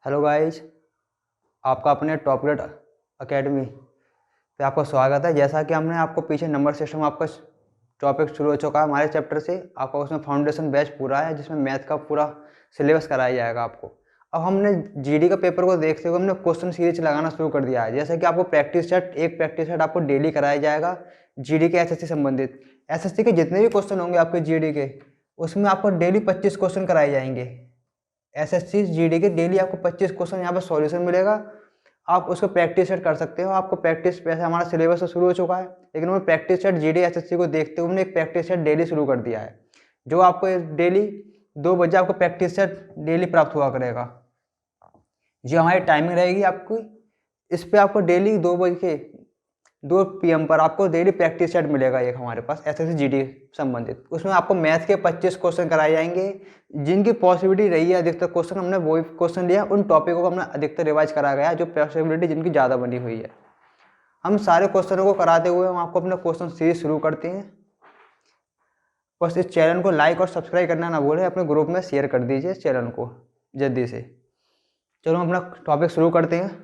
Hello guys, आपका अपने top grade academy पे आपका स्वागत है। जैसा कि हमने आपको पीछे नंबर सिस्टम आपका टॉपिक शुरू हो चुका है हमारे चैप्टर से। आपका उसमें फाउंडेशन बैच पूरा है जिसमें मैथ का पूरा सिलेबस कराया जाएगा आपको। अब हमने जीडी का पेपर को देखते हुए हमने क्वेश्चन सीरीज लगाना शुरू कर दिया है। जैसे कि आपको एक प्रैक्टिस सेट आपको डेली कराया जाएगा जीडी के एसएससी संबंधित। एसएससी के जितने भी क्वेश्चन होंगे आपके जीडी के, उसमें आपको डेली 25 क्वेश्चन कराए जाएंगे। एसएससी जीडी के डेली आपको 25 क्वेश्चन यहाँ पर सॉल्यूशन मिलेगा। आप उसको प्रैक्टिस सेट कर सकते हो। आपको प्रैक्टिस वैसे हमारा सिलेबस तो शुरू हो चुका है, लेकिन हमने प्रैक्टिस सेट जीडी एसएससी को देखते हुए हमने एक प्रैक्टिस सेट डेली शुरू कर दिया है, जो आपको डेली 2 बजे आपको प्रैक्टिस सेट डेली प्राप्त हुआ करेगा। जो हमारी टाइमिंग रहेगी आपकी, इस पर आपको डेली 2 PM पर आपको डेली प्रैक्टिस सेट मिलेगा एक हमारे पास एसएससी जीडी संबंधित। उसमें आपको मैथ के 25 क्वेश्चन कराए जाएंगे, जिनकी पॉसिबिलिटी रही है अधिकतर क्वेश्चन हमने वही क्वेश्चन लिया, उन टॉपिकों को हमने अधिकतर रिवाइज कराया गया जो पॉसिबिलिटी जिनकी ज़्यादा बनी हुई है। हम सारे क्वेश्चनों को कराते हुए हम आपको अपना क्वेश्चन सीरीज शुरू करते हैं। बस इस चैनल को लाइक और सब्सक्राइब करना ना भूलें, अपने ग्रुप में शेयर कर दीजिए इस चैनल को जल्दी से। चलो हम अपना टॉपिक शुरू करते हैं।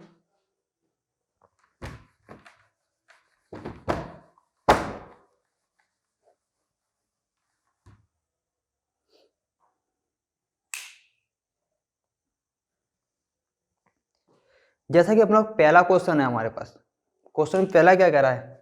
जैसा कि अपना पहला क्वेश्चन है हमारे पास, क्वेश्चन पहला क्या कह रहा है?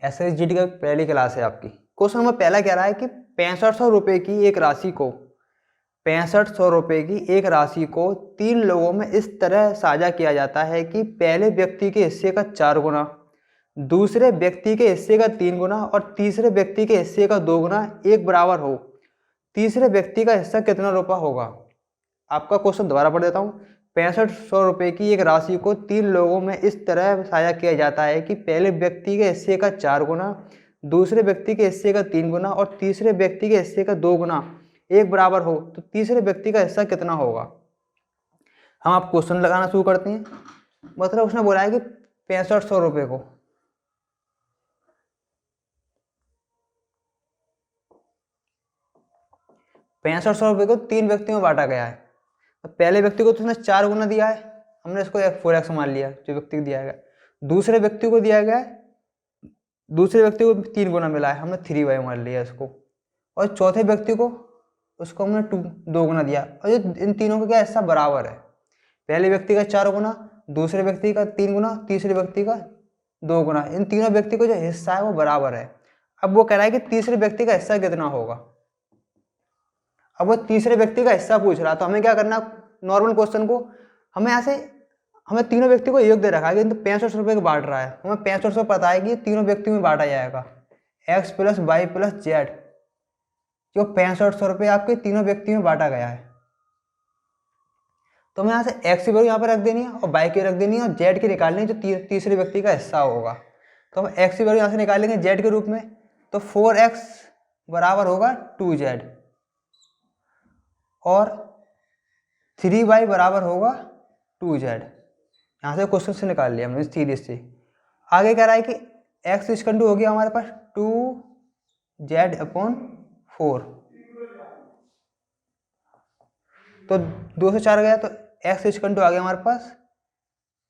एसएसजीडी का पहली क्लास है आपकी। क्वेश्चन नंबर पहला कह रहा है कि 6500 रुपये की एक राशि को 6500 रुपये की एक राशि को 3 लोगों में इस तरह साझा किया जाता है कि पहले व्यक्ति के हिस्से का 4 गुना, दूसरे व्यक्ति के हिस्से का 3 गुना और तीसरे व्यक्ति के हिस्से का 2 गुना एक बराबर हो। तीसरे व्यक्ति का हिस्सा कितना रुपया होगा? आपका क्वेश्चन दोबारा पढ़ देता हूँ। 6500 रुपये की एक राशि को 3 लोगों में इस तरह साझा किया जाता है कि पहले व्यक्ति के हिस्से का 4 गुना, दूसरे व्यक्ति के हिस्से का 3 गुना और तीसरे व्यक्ति के हिस्से का 2 गुना एक बराबर हो, तो तीसरे व्यक्ति का हिस्सा कितना होगा? हम आप क्वेश्चन लगाना शुरू करते हैं। मतलब उसने बोला है कि 6500 रुपये को 6500 रुपये को 3 व्यक्तियों में बांटा गया है। तो पहले व्यक्ति को तो उसने 4 गुना दिया है, हमने इसको 4x मान लिया जो व्यक्ति को दिया गया। दूसरे व्यक्ति को दिया गया है, दूसरे व्यक्ति को 3 गुना मिला है, हमने 3y मान लिया इसको। और चौथे व्यक्ति को उसको हमने 2 गुना दिया। और इन तीनों का क्या हिस्सा बराबर है? पहले व्यक्ति का 4 गुना, दूसरे व्यक्ति का 3 गुना, तीसरे व्यक्ति का 2 गुना। इन तीनों व्यक्ति को जो हिस्सा है वो बराबर है। अब वो कह रहा है कि तीसरे व्यक्ति का हिस्सा कितना होगा। अब वो तीसरे व्यक्ति का हिस्सा पूछ रहा है, तो हमें क्या करना? नॉर्मल क्वेश्चन को हमें तीनों व्यक्ति को योग दे रखा है, किंतु 6500 रुपये को बांट रहा है। हमें 6500 पता है कि ये तीनों व्यक्तियों में बांटा जाएगा, x + y + z। जो 6500 रुपये आपके तीनों व्यक्तियों में बांटा गया है, तो हमें यहाँ से x की वैल्यू यहाँ पर रख देनी है और y की रख देनी है और z की निकालनी है जो तीसरे व्यक्ति का हिस्सा होगा। तो हम x की वैल्यू यहाँ से निकालेंगे z के रूप में, तो 4x बराबर होगा 2z और 3y बराबर होगा 2z। यहाँ से क्वेश्चन से निकाल लिया हमने सीरीज से। आगे कह रहा है कि x = हो गया हमारे पास 2z/4। तो 2 से 4 गया तो x = आ गया हमारे पास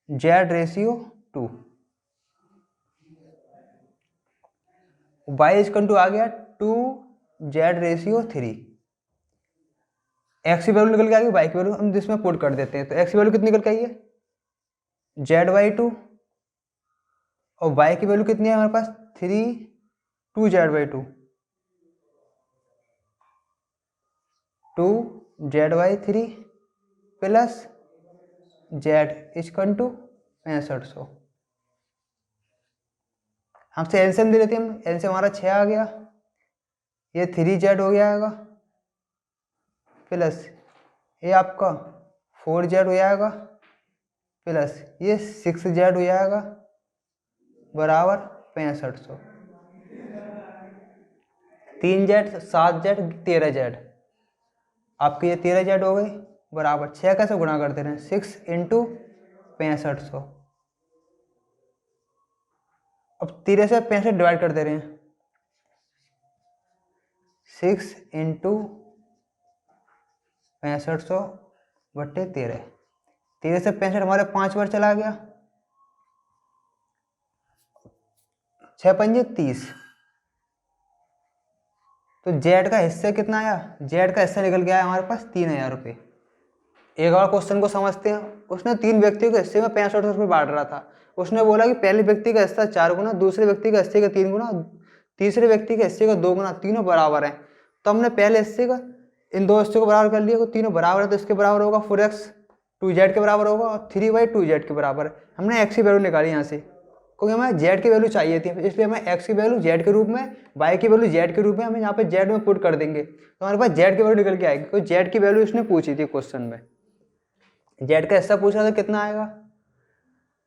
z/2। y = आ गया 2z/3। x की वैल्यू निकल के आ गई, y की वैल्यू हम जिसमें पुट कर देते हैं। तो x की वैल्यू कितनी निकल के आई है? z/2 और y की वैल्यू कितनी है हमारे पास? 2z/2 2z/3 plus z = 6500। हमसे एलसीएम दे लेते हैं, हम एलसीएम हमारा 6 आ गया, ये 3z हो जाएगा प्लस ये आपका 4z हो जाएगा प्लस ये 6z हो जाएगा बराबर 6500। 3z 7z 13z, आपके ये 13z हो गए बराबर 6 कैसे गुणा करते रहे, 6 इंटू 6500। अब 13 से 65 डिवाइड कर दे रहे हैं, 6 इंटू 6500 बट्टे 13। 13 से 65 हमारे 5 बार चला गया, 6 पंजे 30। तो जेड का हिस्सा कितना आया, जेड का हिस्सा निकल के आया हमारे पास 3000 रुपये। एक और क्वेश्चन को समझते हैं। उसने 3 व्यक्तियों के हिस्से में 65 रुपये बांट रहा था। उसने बोला कि पहले व्यक्ति का हिस्सा 4 गुना, दूसरे व्यक्ति का हिस्से का 3 गुना, तीसरे व्यक्ति के हिस्से का 2 गुना, तीनों बराबर हैं। तो हमने पहले हिस्से का इन दो हिस्सों को बराबर कर लिया, तीनों बराबर है तो इसके बराबर होगा 4x 2z के बराबर होगा और 3/2z के बराबर है। हमने x की वैल्यू निकाली यहाँ से, क्योंकि हमें z की वैल्यू चाहिए थी, इसलिए हमें x की वैल्यू z के रूप में, y की वैल्यू z के रूप में हमें यहाँ पे z में पुट कर देंगे तो हमारे पास z की वैल्यू निकल के आएगी। क्योंकि z की वैल्यू इसने पूछी थी क्वेश्चन में, z का हिस्सा पूछा था कितना आएगा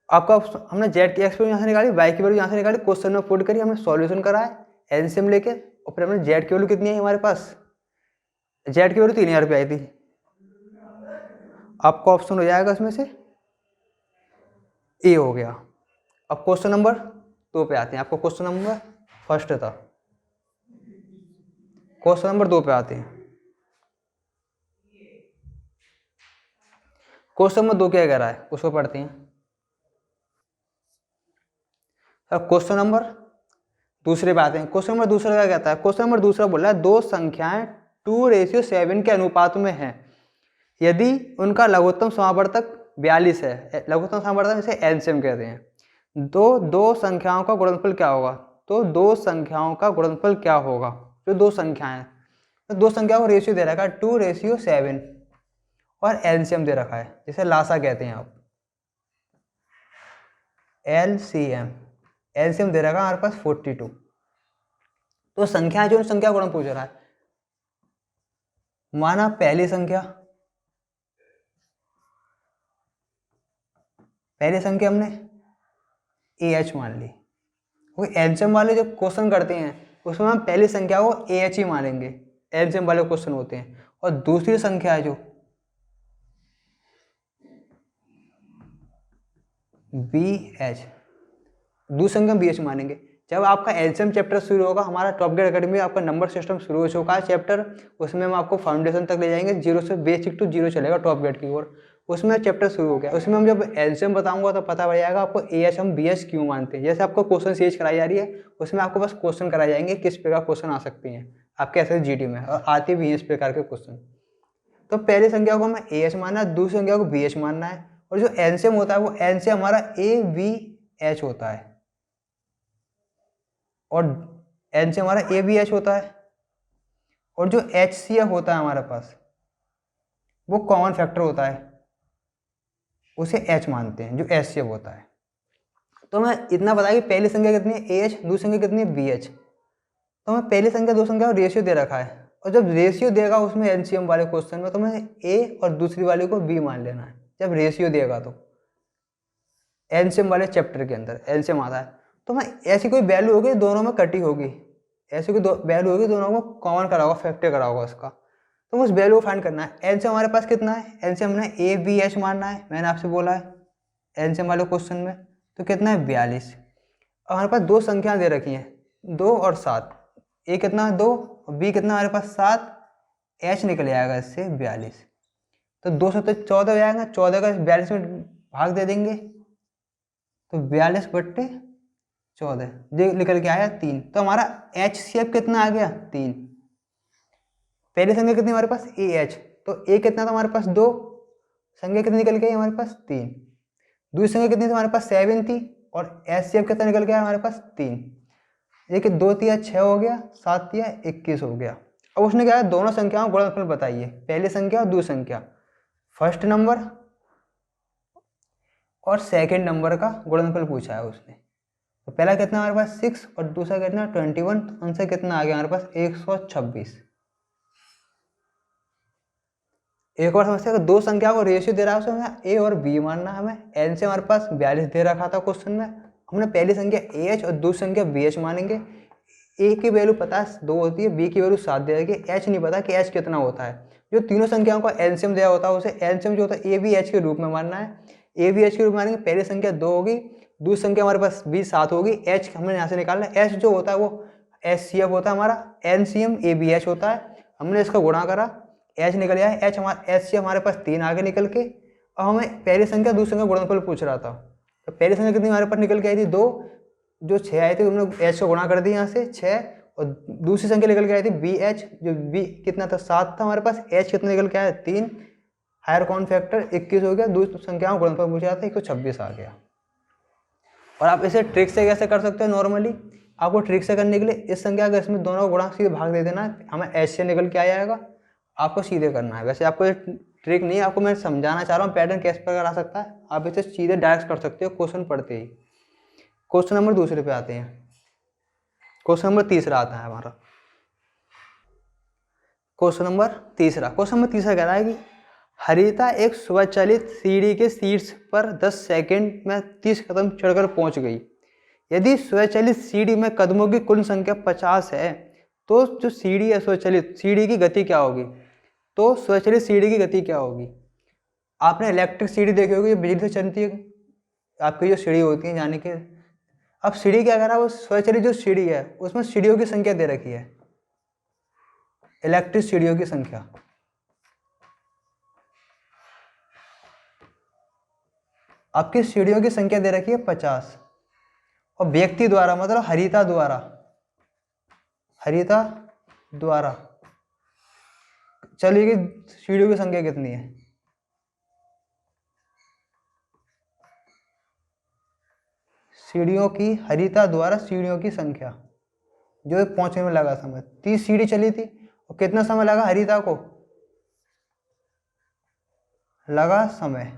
आपका। हमने z की x वैल्यू यहाँ से निकाली, y की वैल्यू यहाँ से निकाली, क्वेश्चन में पुट करी, हमने सॉल्यूशन करा है एलसीएम लेके, और फिर हमने z की वैल्यू कितनी आई हमारे पास, z की वैल्यू 3000 रुपये आई थी। आपका ऑप्शन हो जाएगा इसमें से ए हो गया। अब क्वेश्चन नंबर 2 पे आते हैं। आपको क्वेश्चन नंबर फर्स्ट था, क्वेश्चन नंबर 2 पे आते हैं। क्वेश्चन नंबर 2 क्या कह रहा है उसको पढ़ते हैं। अब क्वेश्चन नंबर दूसरे पे आते हैं। क्वेश्चन नंबर दूसरा क्या कहता है, क्वेश्चन नंबर दूसरा बोल रहा है दो संख्याएं 2:7 के अनुपात में हैं यदि उनका लघुत्तम समावर्तक 42 है। लघुत्तम समावर्तक इसे एलसीएम कहते हैं। दो संख्याओं का गुणनफल क्या होगा, तो दो संख्याओं का गुणनफल क्या होगा, जो दो संख्याएं, तो दो संख्याओं का रेशियो दे रखा है 2:7 और एलसीएम दे रखा है, जिसे लासा कहते हैं आप, एलसीएम। एलसीएम दे रखा है हमारे पास 42। तो संख्याएं जो संख्या गुणन पूछ रहा है, माना पहली संख्या हमने AH मान ली, क्योंकि एलसीएम वाले जो क्वेश्चन करते हैं उसमें हम पहली संख्या को AH ही मानेंगे, एलसीएम वाले क्वेश्चन होते हैं। और दूसरी संख्या है जो BH, दूसरी संख्या BH मानेंगे। जब आपका एलसीएम चैप्टर शुरू होगा, हमारा टॉप ग्रेड एकेडमी आपका नंबर सिस्टम शुरू हो चुका है चैप्टर, उसमें हम आपको फाउंडेशन तक ले जाएंगे, 0 से बेसिक टू 0 चलेगा टॉप ग्रेड की ओर। उसमें चैप्टर शुरू हो गया, उसमें हम जब एलसीएम बताऊंगा तो पता पड़ जाएगा आपको AH हम BH क्यों मानते हैं। जैसे आपको क्वेश्चन सीरीज कराई जा रही है, उसमें आपको बस क्वेश्चन कराए जाएंगे किस प्रकार क्वेश्चन आ सकते हैं आपके ऐसे जीडी में, और आते भी हैं इस प्रकार के क्वेश्चन। तो पहली संख्या को हमें AH मानना है, दूसरी संख्या को BH मानना है, और जो एलसीएम होता है वो एलसीएम हमारा AVH होता है, और एलसीएम हमारा AVH होता है। और जो HCF होता है हमारे पास, वो कॉमन फैक्टर होता है, उसे H मानते हैं, जो HCF होता है। तो हमें इतना पता है कि पहली संख्या कितनी है AH, दूसरी संख्या कितनी है BH। तो हमें पहली संख्या दो संख्या का रेशियो दे रखा है, और जब रेशियो देगा उसमें एलसीएम वाले क्वेश्चन में, तो हमें A और दूसरी वाले को B मान लेना है। जब रेशियो देगा तो एलसीएम वाले चैप्टर के अंदर एलसीएम आता है, तो हमें ऐसी कोई वैल्यू होगी दोनों में कटी होगी, ऐसी कोई वैल्यू होगी दोनों को कॉमन करा होगा, फैक्टर करा होगा उसका, तो उस वैल्यू को फाइंड करना है। एलसीएम हमारे पास कितना है, एलसीएम हमने AVH मानना है, मैंने आपसे बोला है एलसीएम वाले क्वेश्चन में, तो कितना है 42। और हमारे पास दो संख्याएं दे रखी हैं 2 और 7, A कितना है 2 और B कितना हमारे पास 7, H निकल जाएगा इससे 42। तो 2 से 14 हो जाएगा, 14 का 42 में भाग दे देंगे तो 42/14 निकल के आया 3। तो हमारा HCF कितना आ गया 3। पहली संख्या कितनी हमारे पास AH, तो A कितना था हमारे पास 2, संख्या कितनी निकल गई हमारे पास 3। दूसरी संख्या कितनी थी हमारे पास 7 थी, और HCF कितना निकल गया हमारे पास 3। देखिए 2 तिया 6 हो गया, 7 तिया 21 हो गया। अब उसने क्या है दोनों संख्याओं का गुणनफल बताइए, पहली संख्या और दूसरी संख्या, फर्स्ट नंबर और सेकंड नंबर का गुणनफल पूछा है उसने। तो पहला कितना हमारे पास 6 और दूसरा कितना 21, तो आंसर कितना आ गया हमारे पास 126। एक और समस्या का दो संख्या को रेशियो दे रहा है, उसमें A और B मानना है हमें। एन से हमारे पास 42 दे रखा था क्वेश्चन में, हमने पहली संख्या AH और दूसरी संख्या BH मानेंगे। A की वैल्यू पता है 2 होती है, B की वैल्यू 7 दे रखी है, H नहीं पता कि H कितना होता है, जो तीनों संख्याओं का एलसीएम दिया होता है उसे एलसीएम जो होता है ए बी एच के रूप में मानना है। ए बी एच के रूप में मानेंगे, पहली संख्या 2 होगी, दूसरी संख्या हमारे पास 7 होगी, एच हमने यहाँ से निकालना है। एच जो होता है वो एस सी एफ होता है हमारा, एलसीएम ए बी एच होता है। हमने इसका गुणा करा, एच निकल गया है, एच हमारा एच सी हमारे पास 3 आगे निकल के। अब हमें पहली संख्या दूसरी संख्या गुणनफल पूछ रहा था, तो पहली संख्या कितनी हमारे पास निकल के आई थी 2, जो 6 आई थी हमने एच को गुणा कर दी यहाँ से 6, और दूसरी संख्या निकल के आई थी बी एच, जो बी कितना था 7 था हमारे पास, एच कितना निकल के आया 3, हायर कॉमन फैक्टर 21 हो गया, दूसरी संख्याओं गुणनफल पूछा था 126 आ गया। और आप इसे ट्रिक से कैसे कर सकते हो, नॉर्मली आपको ट्रिक से करने के लिए इस संख्या का इसमें दोनों गुणा सीधे भाग दे देना है, हमें एच से निकल के आ जाएगा, आपको सीधे करना है। वैसे आपको ये ट्रिक नहीं है, आपको मैं समझाना चाह रहा हूँ पैटर्न कैसे प्रकार आ सकता है, आप इसे सीधे डायरेक्ट कर सकते हो क्वेश्चन पढ़ते ही। क्वेश्चन नंबर दूसरे पे आते हैं, क्वेश्चन नंबर तीसरा आता है हमारा। क्वेश्चन नंबर तीसरा कह रहा है कि हरिता एक स्वचालित सीढ़ी के शीर्ष पर 10 सेकंड में 30 कदम चढ़कर पहुंच गई। यदि स्वचालित सीढ़ी में कदमों की कुल संख्या 50 है तो जो सीढ़ी है स्वचालित सीढ़ी की गति क्या होगी, तो स्वचालित सीढ़ी की गति क्या होगी। आपने इलेक्ट्रिक सीढ़ी देखी होगी, बिजली से चलती है, आपकी जो सीढ़ी होती है जाने के। अब सीढ़ी क्या कर रहा है, वो स्वचालित जो सीढ़ी है उसमें सीढ़ियों की संख्या दे रखी है, इलेक्ट्रिक सीढ़ियों की संख्या। आपकी सीढ़ियों की संख्या दे रखी है 50, और व्यक्ति द्वारा मतलब हरिता द्वारा चली गई सीढ़ियों की संख्या कितनी है। हरिता द्वारा सीढ़ियों की संख्या जो पहुंचने में लगा समय, 30 सीढ़ी चली थी, और कितना समय लगा हरिता को, लगा समय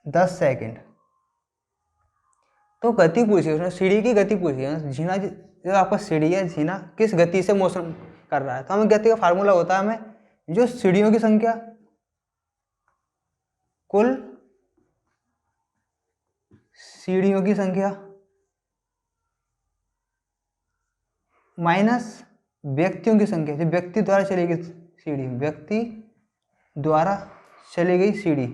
10 सेकंड। तो गति पूछी उसने, सीढ़ी की गति पूछी है। झीना जो आपका सीढ़ी है, झीना किस गति से मोशन कर रहा है, तो हमें गति का फार्मूला होता है हमें जो सीढ़ियों की संख्या कुल सीढ़ियों की संख्या माइनस व्यक्तियों की संख्या, जो व्यक्ति द्वारा चली गई सीढ़ी, व्यक्ति द्वारा चली गई सीढ़ी,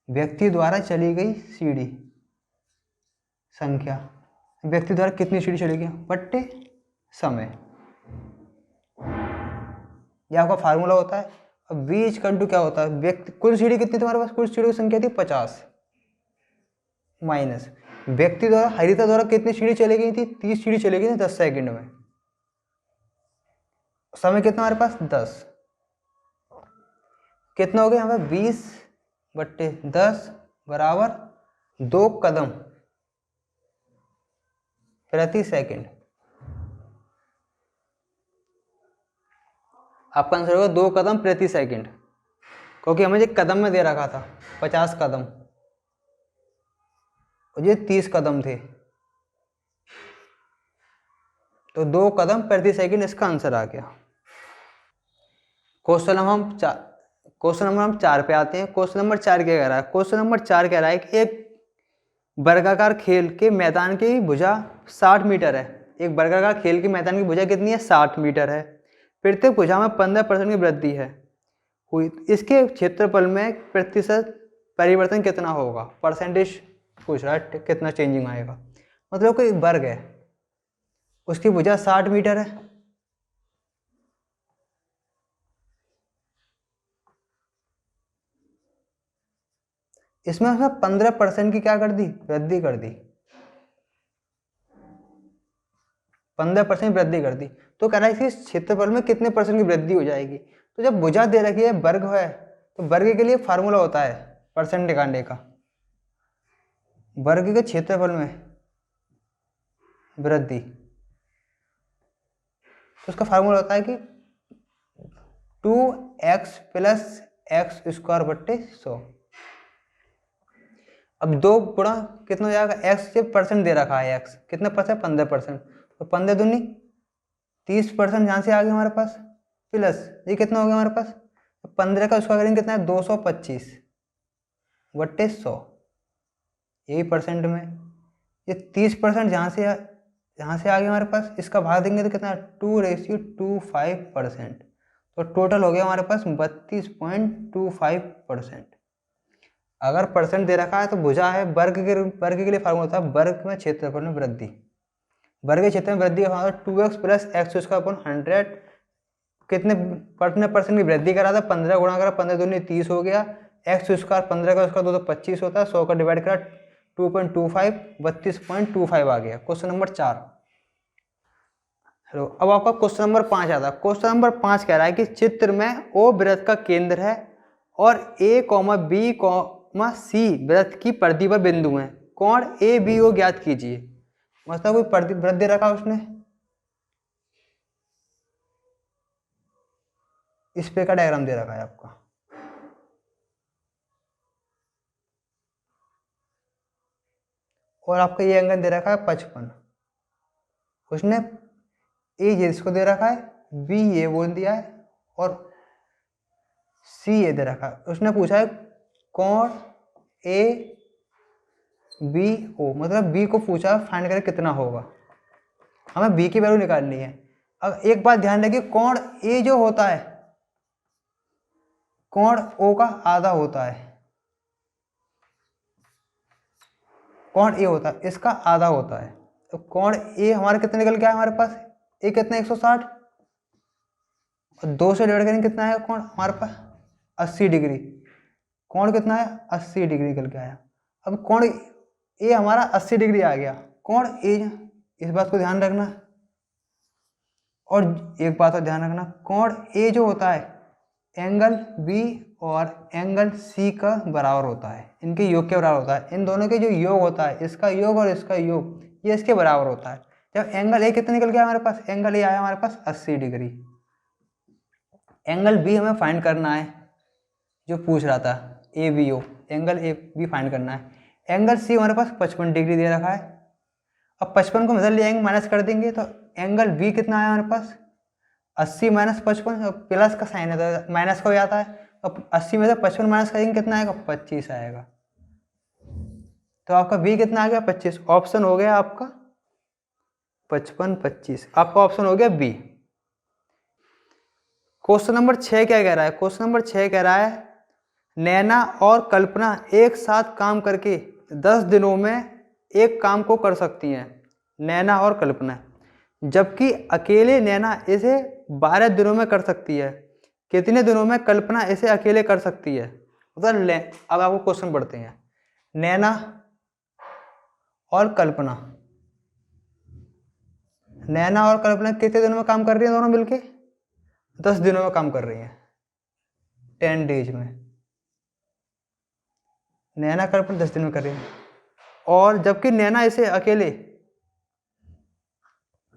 व्यक्ति द्वारा चली गई सीढ़ी संख्या, व्यक्ति द्वारा कितनी सीढ़ी चली गई बट्टे समय, ये आपका फार्मूला होता है। अब v इक्वल टू क्या होता है, व्यक्ति कुल सीढ़ी कितनी तुम्हारे पास, कुल सीढ़ी की संख्या थी 50 माइनस व्यक्ति द्वारा हरिता द्वारा कितनी सीढ़ी चली गई थी, 30 सीढ़ी चली गई थी 10 सेकंड में, समय कितना हमारे पास 10, कितना हो गया हमारे 20 बट्टे 10 बराबर 2 कदम प्रति सेकंड। आपका आंसर होगा 2 कदम प्रति सेकंड, क्योंकि हमें एक कदम में दे रखा था 50 कदम और ये 30 कदम थे, तो 2 कदम प्रति सेकंड इसका आंसर आ गया। क्वेश्चन नंबर हम 4 पे आते हैं। क्वेश्चन नंबर 4 क्या कह रहा है, क्वेश्चन नंबर 4 कह रहा है कि एक वर्गाकार खेल के मैदान की भुजा 60 मीटर है। एक वर्गाकार खेल के मैदान की भुजा कितनी है, 60 मीटर है। प्रत्येक भुजा में 15% की वृद्धि है हुई, इसके क्षेत्रफल में प्रतिशत परिवर्तन कितना होगा, परसेंटेज पूछ रहा है, कितना चेंजिंग आएगा। मतलब कोई वर्ग है, उसकी भुजा 60 मीटर है, इसमें उसने 15% की क्या कर दी, वृद्धि कर दी, 15% वृद्धि कर दी। तो कह रहा है इस क्षेत्रफल में कितने परसेंट की वृद्धि हो जाएगी। तो जब भुजा दे रखी है, वर्ग है, तो वर्ग के लिए फार्मूला होता है परसेंट निकालने का, वर्ग के क्षेत्रफल में वृद्धि, तो उसका फार्मूला होता है कि 2x प्लस एक्स स्क्वायर बट्टे 100। अब 2 गुणा कितना हो जाएगा, x से परसेंट दे रखा है, x कितना परसेंट 15%, तो 15 दूनी 30% यहाँ से आ गया हमारे पास, प्लस ये कितना हो गया हमारे पास, 15 का स्क्वायर करेंगे कितना है 225 बट्टे 100, यही परसेंट में ये 30% यहाँ से आ गया हमारे पास, इसका भाग देंगे तो कितना 2:25%। तो टोटल हो गया हमारे पास 32.25%। अगर परसेंट दे रखा है तो भुजा है, वर्ग के लिए फार्मूला होता है वर्ग में क्षेत्रफल में वृद्धि। वर्ग के क्षेत्र में वृद्धि का फार्मूला 2x + x²/100। कितने परसेंट की वृद्धि करा था, 15 गुणा करा, 15 दूनी 30 हो गया, x², 15 का उसका 2 तो 25 होता है, 100 का डिवाइड करा 2.25, 32.25 आ गया। Question number 4। हेलो, अब आपका क्वेश्चन नंबर 5 आता है। क्वेश्चन नंबर 5 कह रहा है कि चित्र में O वृत्त का केंद्र है और A, B, C वृत्त की परिधि पर बिंदु है, कोण ABO ज्ञात कीजिए। मतलब कोई परिधि वृत्त दे रखा उसने, इस पे का डायग्राम दे रखा है आपका, और आपका ये एंगल दे रखा है 55। उसने ए ये इसको दे रखा है, बी ये बोल दिया है, और सी ये दे रखा है। उसने पूछा है कोण ए बी ओ, मतलब बी को पूछा फाइंड करें कितना होगा, हमें बी की वैल्यू निकालनी है। अब एक बात ध्यान रखिए, कोण ए जो होता है कोण ओ का आधा होता है, कोण ए होता है इसका आधा होता है। तो कोण ए हमारे कितने निकल के आया हमारे पास, ए कितना 160, और 2 से डिवाइड करेंगे कितना आएगा कोण हमारे पास 80 डिग्री। कोण कितना है 80 डिग्री निकल के आया। अब कोण ए हमारा 80 डिग्री आ गया, कोण ए, इस बात को ध्यान रखना। और एक बात और ध्यान रखना, कोण ए जो होता है एंगल बी और एंगल सी का बराबर होता है, इनके योग के बराबर होता है। इन दोनों के जो योग होता है, इसका योग और इसका योग, ये इसके बराबर होता है। जब एंगल ए कितना निकल गया हमारे पास, एंगल ए आया हमारे पास 80 डिग्री। एंगल बी हमें फाइंड करना है, जो पूछ रहा था A B O, angle A B find करना है। एंगल सी हमारे पास 55 डिग्री दे रखा है। अब 55 को इधर ले आएंगे, माइनस कर देंगे, तो एंगल बी कितना आया हमारे पास 80 - 55, प्लस का साइन है तो माइनस का हो जाता है। अब 80 में से 55 माइनस करेंगे कितना आएगा 25 आएगा। तो आपका बी कितना आ गया 25। ऑप्शन हो गया आपका 55, 25, आपका ऑप्शन हो गया बी। क्वेश्चन नंबर 6 क्या कह रहा है, क्वेश्चन नंबर 6 कह रहा है नैना और कल्पना एक साथ काम करके 10 दिनों में एक काम को कर सकती हैं, नैना और कल्पना, जबकि अकेले नैना इसे 12 दिनों में कर सकती है। कितने दिनों में कल्पना इसे अकेले कर सकती है। मतलब अब आपको क्वेश्चन पढ़ते हैं, नैना और कल्पना, नैना और कल्पना कितने दिनों में काम कर रही है दोनों मिलके, 10 दिनों में काम कर रही हैं, 10 डेज में। नैना कल्पना 10 दिन में कर रही है, और जबकि नैना इसे अकेले,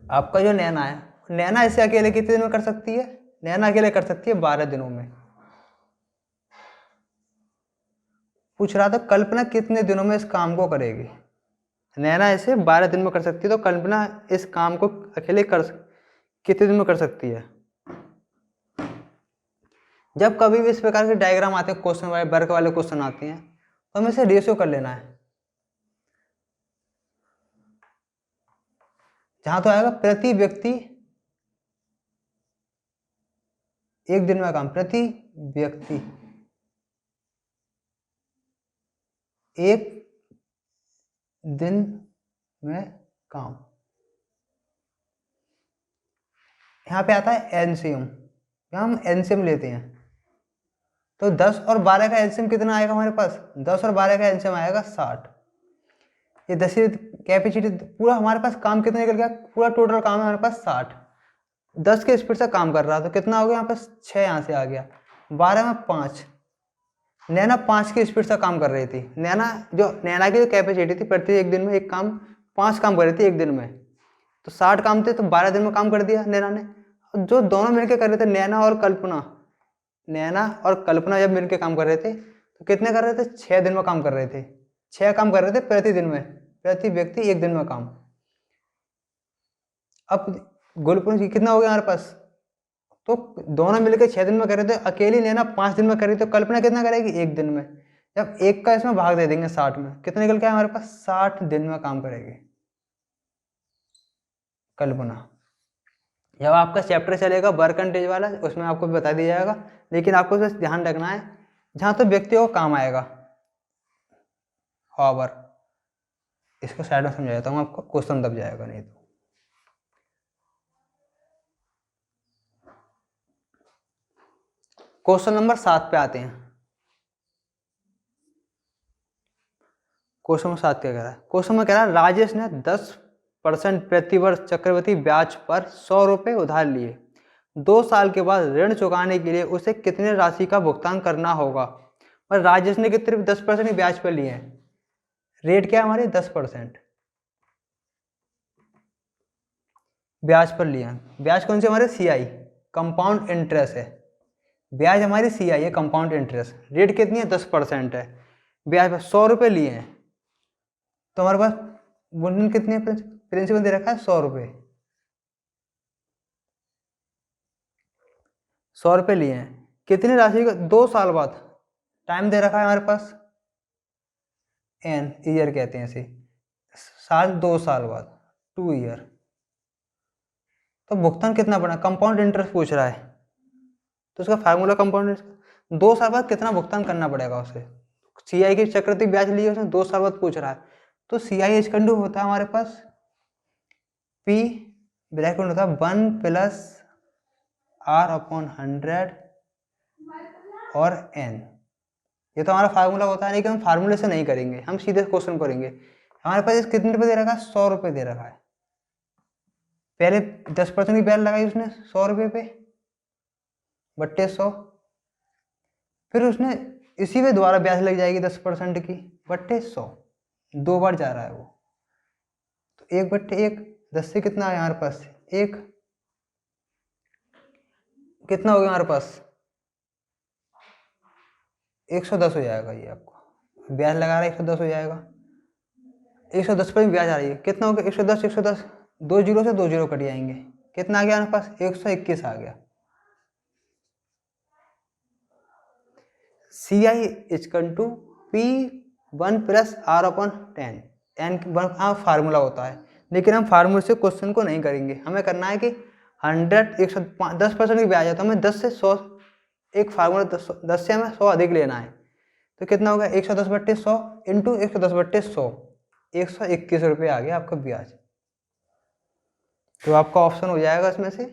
आपका जो नैना है, नैना इसे अकेले कितने दिन में कर सकती है, नैना अकेले कर सकती है 12 दिनों में। पूछ रहा था कल्पना कितने दिनों में इस काम को करेगी। नैना इसे 12 दिन में कर सकती है, तो कल्पना इस काम को अकेले कितने दिन में कर सकती है। जब कभी भी इस प्रकार के डायग्राम आते हैं, क्वेश्चन वाले वर्ग वाले क्वेश्चन आते हैं, तो हमें इसे रेशियो कर लेना है। जहां तो आएगा प्रति व्यक्ति एक दिन में काम, प्रति व्यक्ति एक दिन में काम। यहां पे आता है एलसीएम, हम एलसीएम लेते हैं, तो 10 और 12 का एलसीएम कितना आएगा हमारे पास, 10 और 12 का एलसीएम आएगा 60। ये 10 कैपेसिटी, पूरा हमारे पास काम कितना निकल गया, पूरा टोटल काम है हमारे पास 60। 10 के स्पीड से काम कर रहा, तो कितना हो गया यहाँ पे 6 यहाँ से आ गया, 12 में 5। नैना 5 की स्पीड से काम कर रही थी। नैना की जो कैपेसिटी थी, प्रति एक दिन में एक काम 5 काम कर रही थी एक दिन में, तो 60 काम थे, तो 12 दिन में काम कर दिया नैना ने। जो दोनों मिलकर कर रहे थे, नैना और कल्पना जब मिलकर काम कर रहे थे, तो कितने कर रहे थे 6 दिन में काम कर रहे थे, 6 काम कर रहे थे प्रति दिन में, प्रति व्यक्ति एक दिन में काम। अब गोलपुर कितना हो गया हमारे पास, तो दोनों मिलकर 6 दिन में कर रहे थे, अकेली नैना 5 दिन में कर रही, तो कल्पना कितना करेगी एक दिन में। जब 1 का इसमें भाग दे देंगे 60 में, कितना निकल के आए हमारे पास? 60 दिन में काम करेगी कल्पना। जब आपका चैप्टर चलेगा परसेंटेज वाला, उसमें आपको बता दिया जाएगा, लेकिन आपको बस ध्यान रखना है जहाँ तो व्यक्ति को काम आएगा। हावर इसको साइड में समझा देता हूँ आपको, क्वेश्चन दब जाएगा नहीं तो। क्वेश्चन नंबर 7 पे आते हैं। क्वेश्चन नंबर 7 क्या कह रहा है? क्वेश्चन में कह रहा है राजेश ने 10% प्रतिवर्ष चक्रवृद्धि ब्याज पर 100 रुपये उधार लिए। 2 साल के बाद ऋण चुकाने के लिए उसे कितने राशि का भुगतान करना होगा? और राजेश ने कितने 10% ही ब्याज पर लिए हैं। रेट क्या है हमारे? 10% ब्याज पर लिए हैं। ब्याज कौन से हमारे? CI कंपाउंड इंटरेस्ट है। ब्याज हमारी CI है कंपाउंड इंटरेस्ट। रेट कितनी है? 10% है। ब्याज पर 100 रुपये लिए हैं, तो हमारे पास मुद्दल कितने प्रिंसिपल दे रखा है? 100 रुपये। 100 रुपये लिए हैं, कितनी राशि का? 2 साल बाद। टाइम दे रखा है हमारे पास N ईयर कहते हैं इसे, साल 2 साल बाद 2 ईयर। तो भुगतान कितना पड़ा? कंपाउंड इंटरेस्ट पूछ रहा है, तो उसका फार्मूला कंपाउंड इंटरेस्ट 2 साल बाद कितना भुगतान करना पड़ेगा उसे। CI की चक्रवृद्धि ब्याज लिए उसने 2 साल बाद पूछ रहा है, तो CI इक्वल होता है हमारे पास P ब्रैकेट होता है 1 प्लस R/100 और N। ये तो हमारा फार्मूला होता है, लेकिन हम फार्मूले से नहीं करेंगे, हम सीधे क्वेश्चन करेंगे। हमारे पास कितने रुपये दे रखा है? 100 रुपये दे रखा है। पहले 10% की ब्याज लगाई उसने 100 रुपये पे बट्टे 100, फिर उसने इसी पे दोबारा ब्याज लग जाएगी 10% की बट्टे 100। 2 बार जा रहा है वो, तो 1/1 10 से कितना है हमारे पास? 1 कितना हो गया हमारे पास? 110 हो जाएगा। ये आपको ब्याज लगा रहा है 110 हो जाएगा। 110 पर भी ब्याज आ रही है, कितना हो गया? 110 110 2 जीरो से 2 जीरो कट जाएंगे, कितना आ गया हमारे पास? 121 आ गया। CI equal to P1 plus R/10। N formula होता है, लेकिन हम फार्मूले से क्वेश्चन को नहीं करेंगे। हमें करना है कि 10% की ब्याज है, तो हमें 10 से 100 एक फार्मूला 10 से हमें 100 अधिक लेना है। तो कितना होगा? 110/100 इंटू 110/100, 121 रुपये आ गया आपका ब्याज। तो आपका ऑप्शन हो जाएगा इसमें से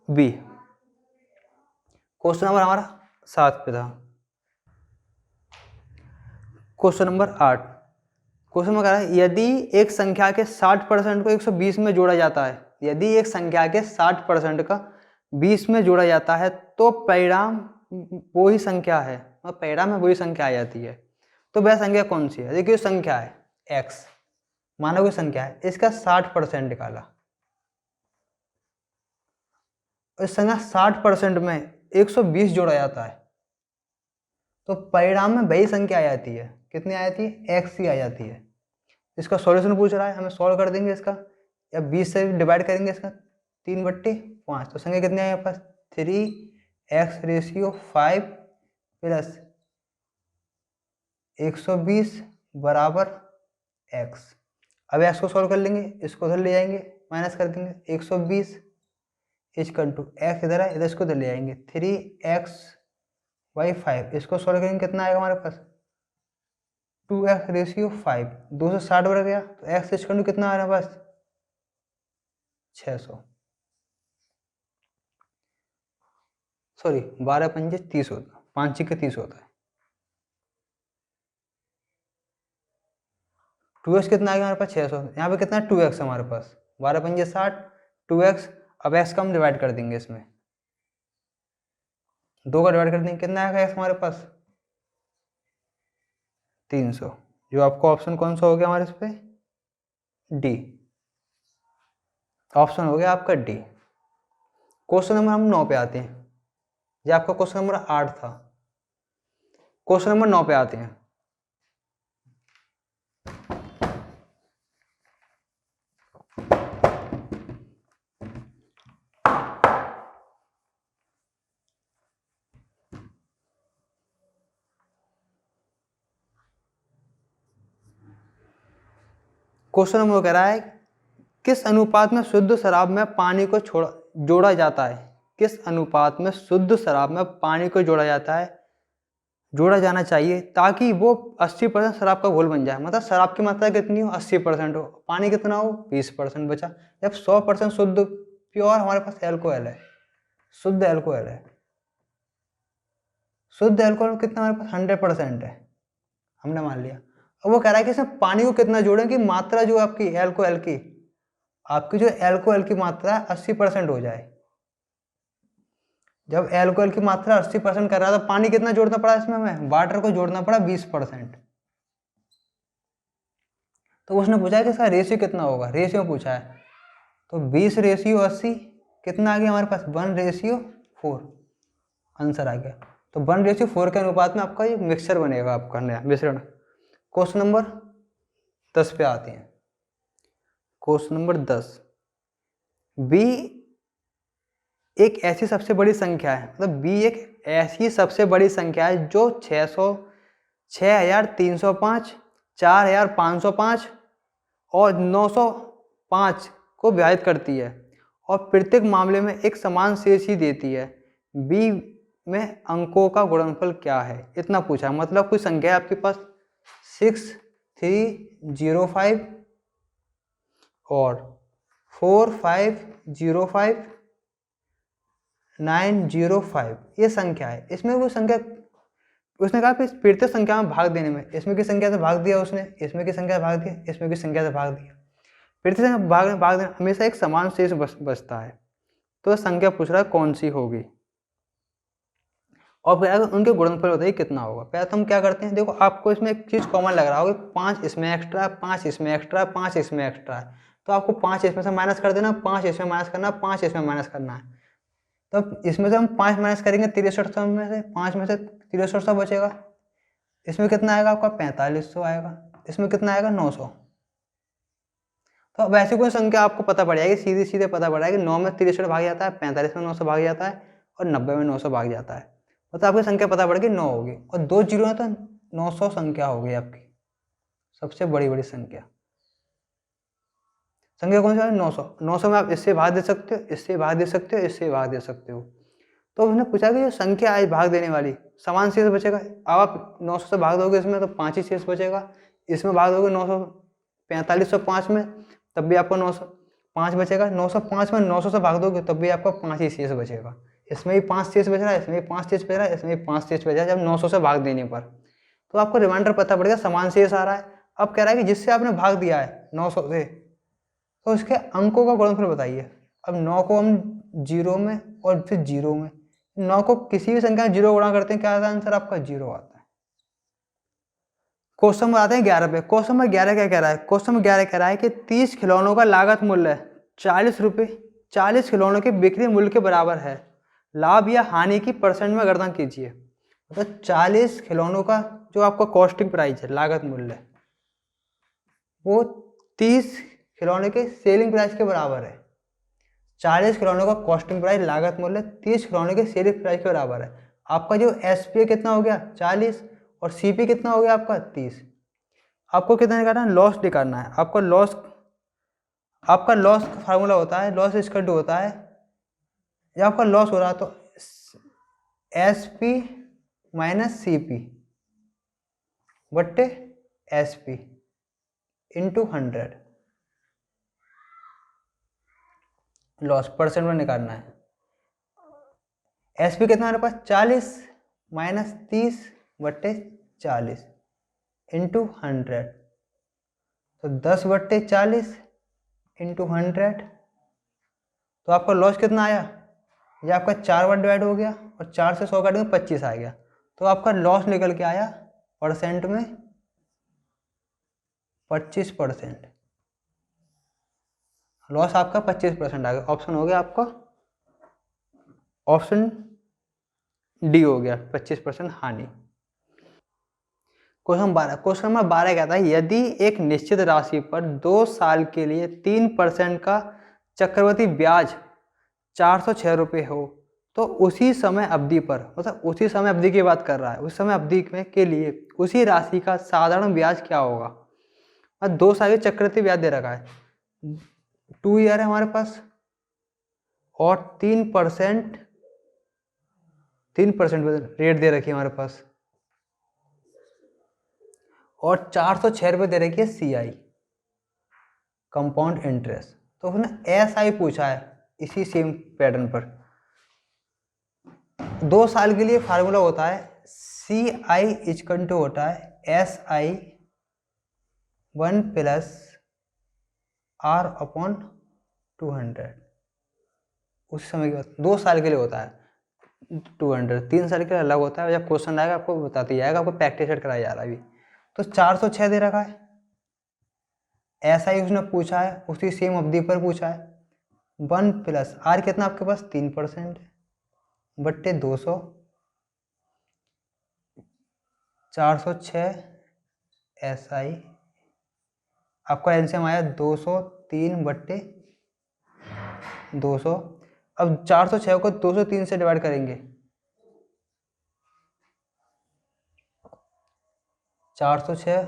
बी। क्वेश्चन नंबर हमारा 7 पे था। Question number 8। क्वेश्चन में कह रहा है यदि एक संख्या के 60% को 120 में जोड़ा जाता है, यदि एक संख्या के 60% का 20 में जोड़ा जाता है तो परिणाम वो ही संख्या है, और परिणाम में वही संख्या आ जाती है। तो वह संख्या कौन सी है? देखिए संख्या है x, माना कोई संख्या है, इसका 60% निकाला, इस संख्या 60% में 120 जोड़ा जाता है, तो परिणाम में वही संख्या आ जाती है। कितनी आ जाती है? x ही आ जाती है। इसका सॉल्यूशन पूछ रहा है, हमें सॉल्व कर देंगे इसका, या 20 से डिवाइड करेंगे इसका 3/5, तो संख्या कितनी है यहाँ पास? 3x/5 प्लस 120 बराबर x। अब x को सॉल्व कर लेंगे, इसको उधर ले जाएंगे, माइनस कर देंगे। 120 इक्वल टू x इधर है, इधर इसको उधर ले जाएंगे, 3x/5। इसको सॉल्व करेंगे, कितना आएगा हमारे पास? 2x/5। 2 से 60 बढ़ गया, तो x इक्वल टू कितना आ रहा है पास? 600। सॉरी 12×5 30 होता है, 5 के 30 होता है। 2x कितना आएगा हमारे पास? 600। यहाँ पे कितना है? 2x हमारे पास, 12×5 60, 2x। अब x का हम डिवाइड कर देंगे, इसमें 2 का डिवाइड कर देंगे, कितना आएगा x हमारे पास? 300। जो आपका ऑप्शन कौन सा हो गया हमारे इस पे? डी। ऑप्शन हो गया आपका डी। क्वेश्चन नंबर हम 9 पे आते हैं। ये आपका क्वेश्चन नंबर 8 था। क्वेश्चन नंबर 9 पे आते हैं। क्वेश्चन नंबर कह रहा है किस अनुपात में शुद्ध शराब में पानी को जोड़ा जाता है, किस अनुपात में शुद्ध शराब में पानी को जोड़ा जाना चाहिए ताकि वो 80% शराब का घोल बन जाए। मतलब शराब की मात्रा कितनी हो, 80% हो, पानी कितना हो, 20% बचा। जब 100% शुद्ध प्योर हमारे पास एल्कोहल है, शुद्ध एल्कोहल है, शुद्ध एल्कोहल कितना हमारे पास 100% है, हमने मान लिया। अब वो कह रहा है कि इसमें पानी को कितना जोड़ें कि मात्रा जो आपकी एल्कोहल की, आपकी जो एल्कोहल की मात्रा 80% हो जाए। जब एल्कोहल की मात्रा 80% कर रहा था, पानी कितना जोड़ना पड़ा इसमें, हमें वाटर को जोड़ना पड़ा 20%। तो उसने पूछा है कि इसका रेशियो कितना होगा, रेशियो पूछा है। तो 20/80 कितना आ गया हमारे पास, 1/4 आंसर आ गया। तो 1/4 के अनुपात में आपका ये मिक्सचर बनेगा, आपका नया मिश्रण। क्वेश्चन नंबर 10 पे आते हैं। क्वेश्चन नंबर 10, बी एक ऐसी सबसे बड़ी संख्या है, मतलब बी एक ऐसी सबसे बड़ी संख्या है जो 6,305, 4,505 और 905 को विभाजित करती है और प्रत्येक मामले में एक समान शेष ही देती है। बी में अंकों का गुणनफल क्या है, इतना पूछा है। मतलब कोई संख्या है आपके पास 6,305 और 4,505, 905, ये संख्या है। इसमें वो संख्या उसने कहा प्रत्येक संख्या में भाग देने में, इसमें की संख्या से भाग दिया उसने, इसमें की संख्या से भाग दिया, इसमें की संख्या से भाग दिया, प्रत्येक संख्या भाग देने हमेशा एक समान शेष बचता है। तो संख्या पूछ रहा है कौन सी होगी और फिर उनके गुणनफल बताइए कितना होगा। पहले तो हम क्या करते हैं, देखो आपको इसमें एक चीज कॉमन लग रहा होगा, 5 इसमें एक्स्ट्रा, 5 इसमें एक्स्ट्रा, 5 इसमें एक्स्ट्रा है। तो आपको 5 इसमें से माइनस कर देना, 5 इसमें माइनस करना, 5 इसमें माइनस करना है। तो इसमें से हम 5 माइनस करेंगे 6300 में से, 5 में से 6300 बचेगा। इसमें कितना आएगा आपका 4500 आएगा, इसमें कितना आएगा 900। तो अब ऐसी कोई संख्या आपको पता पड़ जाएगी, सीधे सीधे पता पड़ जाएगी। 9 में 63 भाग जाता है, 45 में 900 भाग जाता है और 90 में 900 भाग जाता है। मतलब आपकी संख्या पता पड़ गई 9 होगी और 2 जीरो है तो 900 संख्या होगी आपकी सबसे बड़ी संख्या। संख्या कौन सी है, 900। 900 में आप इससे भाग दे सकते हो, इससे भाग दे सकते हो, इससे भाग दे सकते हो। तो उसने पूछा कि जो संख्या आई भाग देने वाली समान शेष बचेगा। अब आप 900 से भाग दोगे इसमें तो 5 ही शेष बचेगा, इसमें भाग दोगे 4505 में तब भी आपको 905 बचेगा, 905 में 900 से भाग दोगे तब भी आपको 5 ही शेष बचेगा। इसमें भी 5 शेष बच रहा है, इसमें भी 5 शेष बच रहा है, इसमें भी 5 शेष बच रहा है जब 900 से भाग देने पर। तो आपको रिमाइंडर पता पड़ेगा समान शेष आ रहा है। अब कह रहा है कि जिससे आपने भाग दिया है 900 से, तो उसके अंकों का गुणनफल बताइए। अब 9 को हम 0 में और फिर 0 में, 9 को किसी भी संख्या में 0 गुणा करते हैं, क्या आता है आंसर आपका 0 आता है। क्वेश्चन नंबर आते हैं 11 पे। क्वेश्चन नंबर 11 क्या कह रहा है, क्वेश्चन नंबर 11 कह रहा है कि 30 खिलौनों का लागत मूल्य 40 रुपये, 40 खिलौनों के बिक्री मूल्य के बराबर है। लाभ या हानि की परसेंट में गणना कीजिए। मतलब 40 खिलौनों का जो आपका कॉस्टिंग प्राइस है, लागत मूल्य, वो 30 खिलौने के सेलिंग प्राइस के बराबर है। 40 खिलौनों का कॉस्टिंग प्राइस लागत मूल्य 30 खिलौने के सेलिंग प्राइस के बराबर है। आपका जो एसपी कितना हो गया 40 और सीपी कितना हो गया आपका 30। आपको कितना निकालना है, लॉस निकालना है। आपका लॉस का फार्मूला होता है, लॉस इक्वल टू होता है, जब आपका लॉस हो रहा है तो एसपी माइनस सीपी बट्टे एसपी इंटू 100, लॉस परसेंट में निकालना है। एसपी कितना हमारे पास 40 माइनस 30 बट्टे 40 इंटू 100, तो 10/40 इंटू 100। तो आपका लॉस कितना आया, ये आपका 4 बार डिवाइड हो गया और 4 से 100 काटेंगे 25 आ गया। तो आपका लॉस निकल के आया परसेंट में 25%। लॉस आपका 25% आ गया। ऑप्शन हो गया आपका, ऑप्शन डी हो गया 25% हानि। क्वेश्चन नंबर 12 कहता है यदि एक निश्चित राशि पर 2 साल के लिए 3% का चक्रवृद्धि ब्याज 406 रुपये हो तो उसी समय अवधि पर, मतलब उसी समय अवधि की बात कर रहा है, उस समय अवधि में के लिए उसी राशि का साधारण ब्याज क्या होगा। और 2 साल के चक्रवृद्धि ब्याज दे रखा है, 2 ईयर है हमारे पास, और 3% रेट दे रखी है हमारे पास, और 406 रुपये दे रखी है CI कंपाउंड इंटरेस्ट। तो उसने SI पूछा है इसी सेम पैटर्न पर। 2 साल के लिए फार्मूला होता है CI इजकन टू होता है SI 1 + R/200। उस समय के बाद 2 साल के लिए होता है 200, 3 साल के लिए अलग होता है। जब क्वेश्चन आएगा आपको बताते जाएगा, आपको प्रैक्टिस सेट कराया जा रहा है अभी। तो 406 दे रखा है, ऐसा ही उसने पूछा है, उसी सेम अवधि पर पूछा है। 1 + R कितना आपके पास 3% बट्टे 200, 406 SI आपका एलसीएम आया 203 बट्टे 200। अब 406 को 203 से डिवाइड करेंगे, 406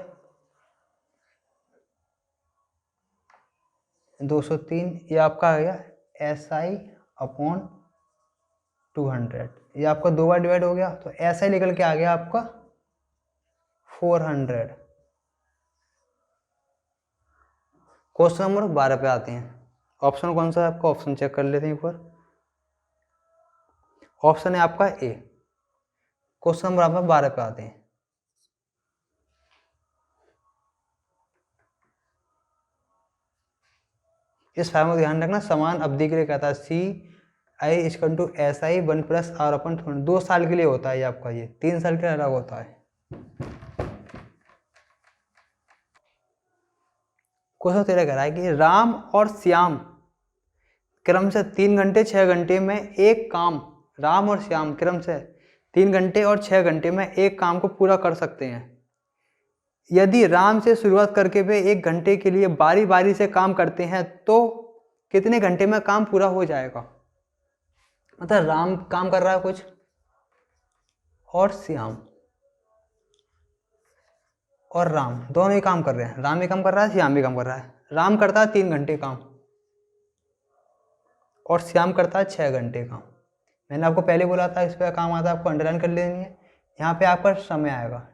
203, ये आपका आ गया SI/200। ये आपका 2 बार डिवाइड हो गया, तो SI निकल के आ गया आपका 400। क्वेश्चन नंबर 12 पे आते हैं। ऑप्शन कौन सा है आपका, ऑप्शन चेक कर लेते हैं एक बार। ऑप्शन है आपका A। क्वेश्चन नंबर आपका 12 पे आते हैं। इस फार्मूला ध्यान रखना, समान अवधि के लिए कहता है CI इजकन टू SI 1 + R/200। 2 साल के लिए होता है ये आपका, ये 3 साल के लिए अलग होता है। क्वेश्चन तेरा कह रहा है कि राम और श्याम क्रम से 3 घंटे 6 घंटे में एक काम, राम और श्याम क्रम से 3 घंटे और 6 घंटे में एक काम को पूरा कर सकते हैं। यदि राम से शुरुआत करके वे 1 घंटे के लिए बारी बारी से काम करते हैं तो कितने घंटे में काम पूरा हो जाएगा। मतलब राम काम कर रहा है कुछ और श्याम और राम दोनों ही काम कर रहे हैं। राम भी काम कर रहा है, श्याम भी काम कर रहा है। राम करता है 3 घंटे काम और श्याम करता है 6 घंटे काम। मैंने आपको पहले बोला था इस पर काम आता है, आपको अंडरलाइन कर लेनी है। यहाँ पे आपका समय आएगा,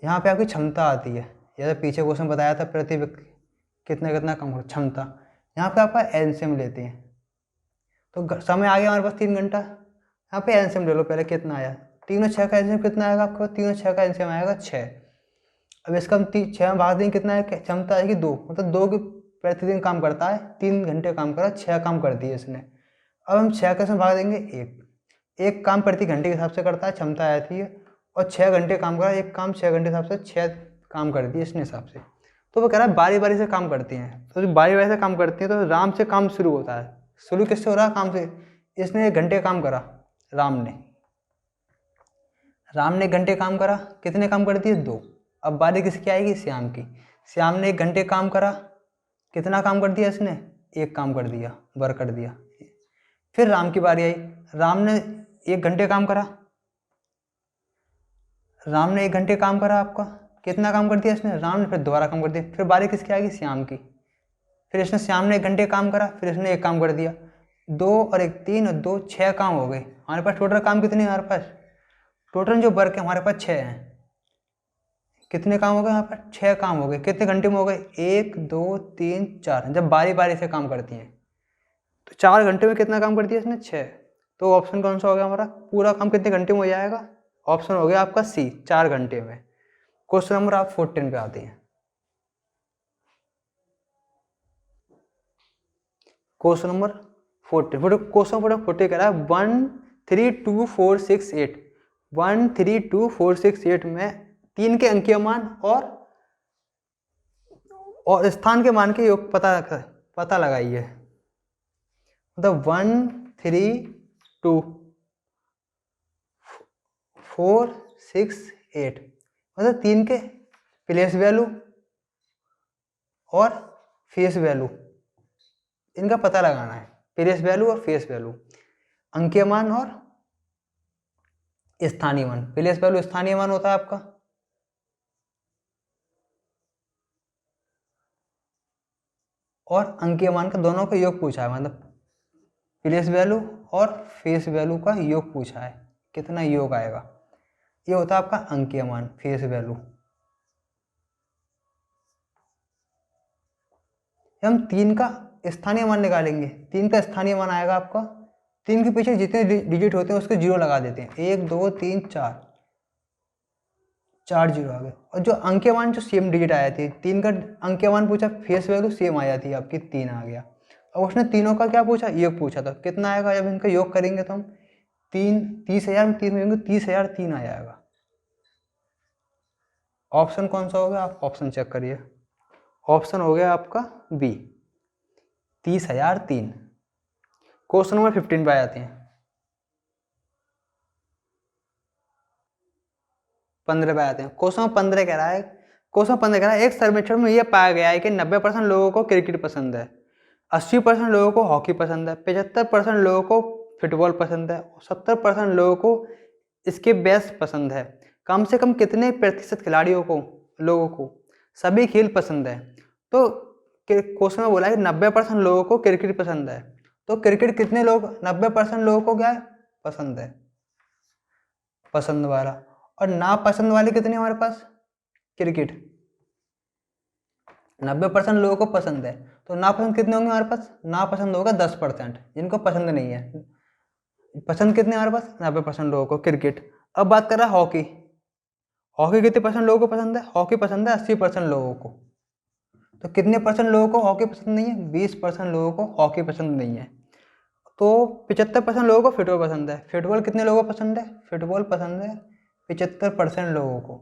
यहाँ पे आपकी क्षमता आती है। जैसे पीछे क्वेश्चन बताया था प्रति व्यक्ति कितना कितना काम कर क्षमता, यहाँ पे आपका एलसीएम लेते हैं। तो समय आ गया हमारे पास 3 घंटा, यहाँ पे एलसीएम ले लो पहले कितना आया। 3 और 6 का एलसीएम कितना आएगा आपको, 3 और 6 का एलसीएम आएगा 6। अब इसका हम 6 में भाग देंगे, कितना है क्षमता आएगी 2, मतलब 2 की प्रतिदिन काम करता है, 3 घंटे काम करा, 6 काम कर दिए इसने। अब हम 6 का भाग देंगे 1 काम प्रति घंटे के हिसाब से करता है, क्षमता आती है। और 6 घंटे काम करा, एक काम 6 घंटे के हिसाब से 6 काम कर दिए इसने हिसाब से। तो वो कह रहा है बारी बारी से काम करती हैं। तो जब बारी बारी से काम करती हैं तो राम से काम शुरू होता है। शुरू किससे हो रहा है, काम से। इसने 1 घंटे काम करा, राम ने 1 घंटे काम करा, कितने काम कर दिए 2। अब बारी किसकी आएगी, श्याम की। श्याम ने 1 घंटे काम करा, कितना काम कर दिया इसने, 1 काम कर दिया, वर्क कर दिया। फिर राम की बारी आई, राम ने 1 घंटे काम करा, राम ने 1 घंटे काम करा, आपका कितना काम कर दिया इसने, राम ने। फिर दोबारा काम कर दिया, फिर बारी किसकी आएगी, श्याम की। फिर इसने श्याम ने 1 घंटे काम करा, फिर इसने 1 काम कर दिया। 2 और 1 3 और 2 6 काम हो गए हमारे पास। टोटल काम कितने हमारे पास, टोटल जो वर्क है हमारे पास 6 हैं। कितने काम हो गए यहाँ पर, 6 काम हो गए। कितने घंटे में हो गए, 1 2 3 4। जब बारी बारी से काम करती हैं तो 4 घंटे में कितना काम कर दिया इसने, 6। तो ऑप्शन कौन सा हो गया हमारा, पूरा काम कितने घंटे में हो जाएगा। ऑप्शन हो गया आपका C, 4 घंटे में। क्वेश्चन नंबर आप 14 पे आते हैं। क्वेश्चन नंबर 14, क्वेश्चन नंबर 14 कह रहा है 1 3 2 4 6 8। 1 3 2 4 6 8 में 3 के अंकीय मान और स्थान के मान के योग पता लगाइए। मतलब 1 3 2 4 6 8, मतलब 3 के प्लेस वैल्यू और फेस वैल्यू, इनका पता लगाना है। प्लेस वैल्यू और फेस वैल्यू, अंकीय मान और स्थानीय मान। प्लेस वैल्यू स्थानीय मान होता है आपका, और अंकीय मान का दोनों का योग पूछा है, मतलब प्लेस वैल्यू और फेस वैल्यू का योग पूछा है, कितना योग आएगा। ये होता है आपका अंकीय मान, फेस वैल्यू। हम 3 का स्थानीय मान निकालेंगे। 3 का स्थानीय मान आएगा आपका, 3 के पीछे जितने डिजिट होते हैं उसके जीरो लगा देते हैं, 1 2 3 4, 4 जीरो आ गए। और जो अंकीय मान जो सेम डिजिट आया थी, 3 का अंकीय मान पूछा, फेस वैल्यू सेम आ जाती है आपकी, 3 आ गया। और उसने तीनों का क्या पूछा, योग पूछा था, कितना आएगा। जब इनका योग करेंगे तो हम 30,000 में 3 में 30,003 आ जाएगा। ऑप्शन कौन सा हो गया, आप ऑप्शन चेक करिए। ऑप्शन हो गया आपका बी, 30,003। क्वेश्चन नंबर 15 पे आ जाते हैं। 15 पे आते हैं। क्वेश्चन 15 कह रहा है, एक सर्वेक्षण में यह पाया गया है कि 90% लोगों को क्रिकेट पसंद है, 80% लोगों को हॉकी पसंद है, 75% लोगों को फुटबॉल पसंद है, 70% लोगों को इसके बेस्ट पसंद है। कम से कम कितने प्रतिशत खिलाड़ियों को, लोगों को सभी खेल पसंद है। तो क्वेश्चन में बोला है कि 90% लोगों को क्रिकेट पसंद है, तो क्रिकेट कितने लोग, 90% लोगों को क्या है, पसंद है, पसंद वाला। और नापसंद वाले कितने हमारे पास, क्रिकेट 90% लोगों को पसंद है, तो नापसंद कितने होंगे हमारे पास, नापसंद होगा 10%, जिनको पसंद नहीं है। पसंद कितने हमारे पास, 90% लोगों को क्रिकेट। अब बात कर रहा है हॉकी। हॉकी कितने परसेंट लोगों को पसंद है, हॉकी पसंद है 80% लोगों को। तो कितने परसेंट लोगों को हॉकी पसंद नहीं है, 20% लोगों को हॉकी पसंद नहीं है। तो 75% लोगों को फुटबॉल पसंद है। फुटबॉल कितने लोगों को पसंद है, फुटबॉल पसंद है 75% लोगों को।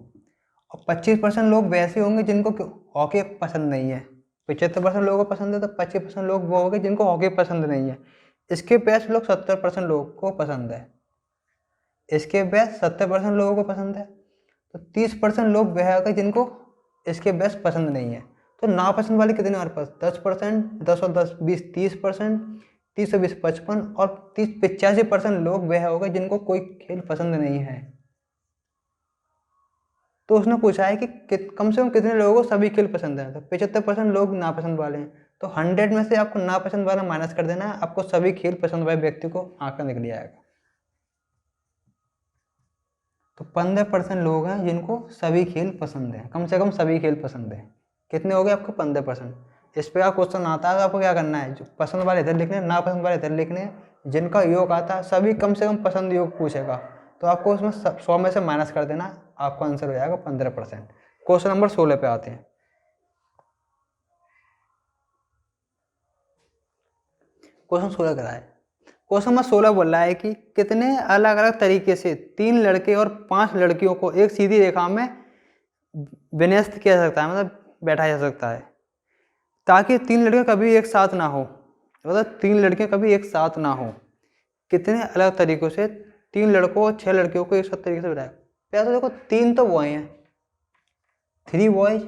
और 25% लोग वैसे होंगे जिनको हॉकी पसंद नहीं है। 75% लोगों को पसंद है, तो 25% लोग वो होंगे जिनको हॉकी पसंद नहीं है। इसके बेस्ट लोग 70% लोगों को पसंद है, इसके बेस्ट 70% लोगों को पसंद है। तो 30% लोग वह होंगे जिनको इसके बेस्ट पसंद नहीं है। तो नापसंद वाले कितने हमारे पास, 10%, 10 और 10 20, 30%, 30 और 20 55, और 85% लोग वह होंगे जिनको कोई खेल पसंद नहीं है। तो उसने पूछा है कि कम से कम कितने लोगों को सभी खेल पसंद है, तो 75% लोग नापसंद वाले हैं। तो 100 में से आपको नापसंद वाला माइनस कर देना है, आपको सभी खेल पसंद वाले व्यक्ति को आंकड़ा निकल जाएगा। तो 15% लोग हैं जिनको सभी खेल पसंद है, कम से कम सभी खेल पसंद है। कितने हो गए आपको, 15%। इस पर क्वेश्चन आता है, आपको क्या करना है, जो पसंद वाले इधर लिखने हैं, नापसंद वाले इधर लिखने हैं, जिनका योग आता है सभी कम से कम पसंद योग पूछेगा, तो आपको उसमें 100 में से माइनस कर देना, आपका आंसर हो जाएगा 15%। क्वेश्चन नंबर 16 पे आते हैं। क्वेश्चन 16 करा है। क्वेश्चन नंबर 16 बोल रहा है कि कितने अलग अलग तरीके से 3 लड़के और 5 लड़कियों को एक सीधी रेखा में विन्यस्त किया जा सकता है, मतलब बैठाया जा सकता है, ताकि 3 लड़के कभी एक साथ ना हो, मतलब 3 लड़के कभी एक साथ ना हो। कितने अलग तरीकों से 3 लड़कों और 6 लड़कियों को एक साथ तरीके से बैठाया। पहले तो देखो 3 तो बॉय हैं, 3 बॉयज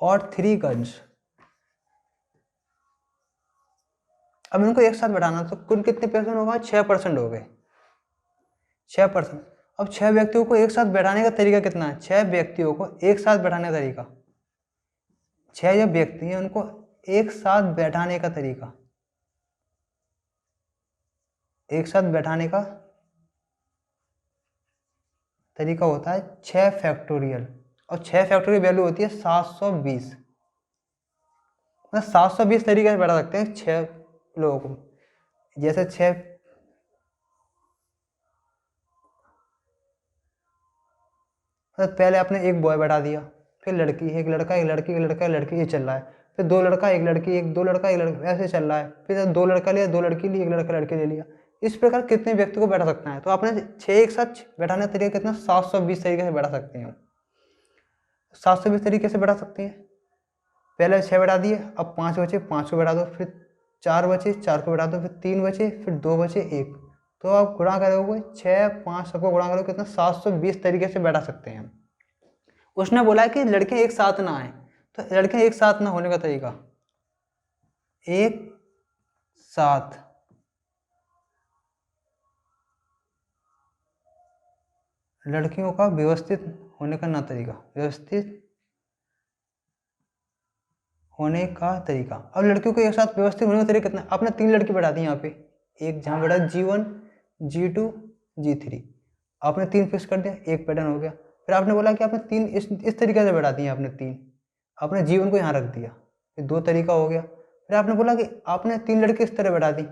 और 3 गर्ल्स। अब इनको एक साथ बैठाना, तो कुल कितने पर्सन होगा, 6% हो गए, 6%। अब 6 व्यक्तियों को एक साथ बैठाने का तरीका कितना है, 6 व्यक्तियों को एक साथ बैठाने का तरीका, 6 जो व्यक्ति हैं उनको एक साथ बैठाने का तरीका, एक साथ बैठाने का तरीका होता है 6 फैक्टोरियल। और 6 फैक्टोरियल वैल्यू होती है 720। मतलब 720 तरीके से बैठा सकते हैं 6 लोगों को। जैसे 6, मतलब पहले आपने एक बॉय बैठा दिया, फिर लड़की, एक लड़का, एक लड़की, एक लड़का, एक लड़की, ये चल रहा है। फिर 2 लड़का, एक लड़की, एक 2 लड़का, एक लड़की, ऐसे चल रहा है। फिर 2 लड़का लिया, 2 लड़की ली, एक लड़का लड़की ले लिया। इस प्रकार कितने व्यक्ति को बैठा सकता है, तो आपने 6 एक साथ बैठाने का तरीका कितना, 720 तरीके से बैठा सकते हैं। 720 तरीके से बैठा सकते हैं। पहले 6 बैठा दिए, अब 5 बचे, 5 को बैठा दो, फिर 4 बचे, 4 को बैठा दो, फिर 3 बचे, फिर 2 बचे, 1। तो आप गुणा करोगे 6 5 सबको गुणा करोगे कितना, 720 तरीके से बैठा सकते हैं। उसने बोला है कि लड़के एक साथ ना आए, तो लड़के एक साथ ना होने का तरीका, एक साथ लड़कियों का व्यवस्थित होने का ना तरीका, व्यवस्थित होने का तरीका। अब लड़कियों को एक साथ व्यवस्थित होने का तरीका कितना, आपने 3 लड़की बैठा दी यहाँ पे, एक जहाँ बैठा G1 G2 G3, आपने 3 फिक्स कर दिया, एक पैटर्न हो गया। फिर आपने बोला कि आपने 3 इस तरीके से बैठा दिए, आपने 3, आपने G1 को यहाँ रख दिया, फिर 2 तरीका हो गया। फिर आपने बोला कि आपने 3 लड़के इस तरह बैठा दी,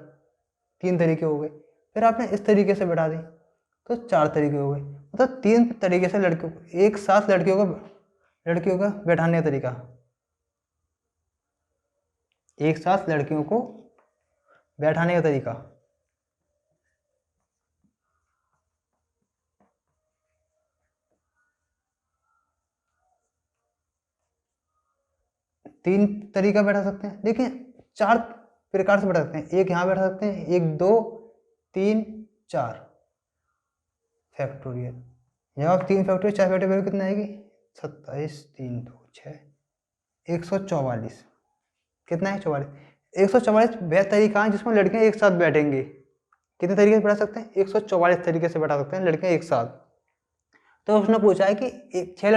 3 तरीके हो गए। फिर आपने इस तरीके से बैठा दी, तो 4 तरीके हो गए। मतलब 3 तरीके से लड़कियों को एक साथ लड़कियों का बैठाने का तरीका, एक साथ लड़कियों को बैठाने का तरीका। तीन तरीका बैठा सकते हैं, देखिए 4 प्रकार से बैठा सकते हैं। एक यहाँ बैठा सकते हैं, 1 2 3 4 फैक्टोरियल। जब आप 3 फैक्टोरियल 4 फैक्टोरियल कितना आएगी, 27 3 2 6 144। कितना है, 44। 144 वह तरीका है जिसमें लड़कियां एक साथ बैठेंगे। कितने तरीके से बैठा सकते हैं, 144 तरीके से बैठा सकते हैं लड़कियां एक साथ। तो उसने पूछा है कि 6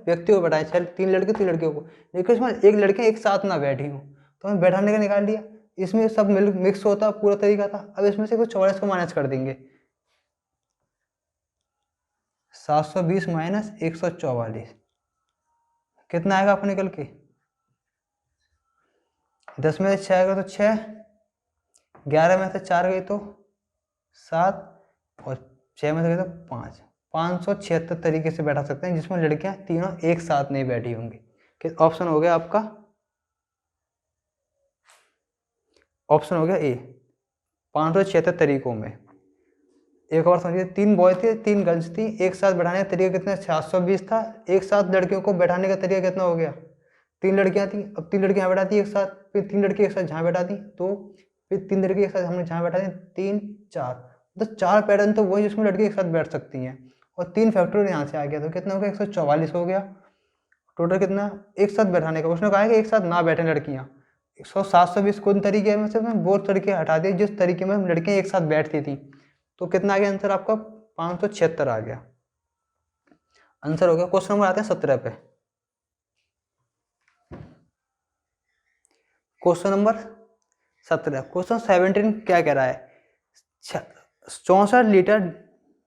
व्यक्तियों को बैठाए, 3 लड़के 3 लड़कियों को, लेकिन इसमें एक लड़कियां एक साथ ना बैठी हूँ, तो हमने बैठाने का निकाल लिया। इसमें सब मिक्स होता पूरा तरीका था। अब इसमें से कुछ 44 को माइनस कर देंगे, 720 माइनस 144 कितना आएगा आपको निकल के, 10 में से 6 गए तो 6, 11 में से 4 गई तो 7, और 6 में से गए तो 5। 576 तरीके से बैठा सकते हैं जिसमें लड़कियां तीनों एक साथ नहीं बैठी होंगी। कि ऑप्शन हो गया आपका, ऑप्शन हो गया ए, 576 तरीकों में। एक और समझिए, 3 बॉय थे 3 गर्ल्स थी, एक साथ बैठाने का तरीका कितना, 720 था। एक साथ लड़कियों को बैठाने का तरीका कितना हो गया, 3 लड़कियां थी, अब 3 लड़कियां बैठा दी एक साथ, फिर 3 लड़की एक साथ जहाँ बैठा दी, तो फिर 3 लड़की एक साथ हमने जहाँ बैठा दी 3 4, तो 4 पैटर्न तो वही जिसमें लड़की एक साथ बैठ सकती हैं, और 3 फैक्टोरियल यहाँ से आ गया, तो कितना हो गया, 144 हो गया। टोटल कितना एक साथ बैठाने का, उसने कहा है कि एक साथ ना बैठे लड़कियाँ। 720 कौन तरीके में से वो तरीके हटा दिए जिस तरीके में लड़कियाँ एक साथ बैठती थी, तो कितना आ गया आंसर आपका, 576 आ गया आंसर हो गया। क्वेश्चन नंबर आते हैं 17 पे। क्वेश्चन नंबर 17, क्वेश्चन 17 क्या कह रहा है, 64 लीटर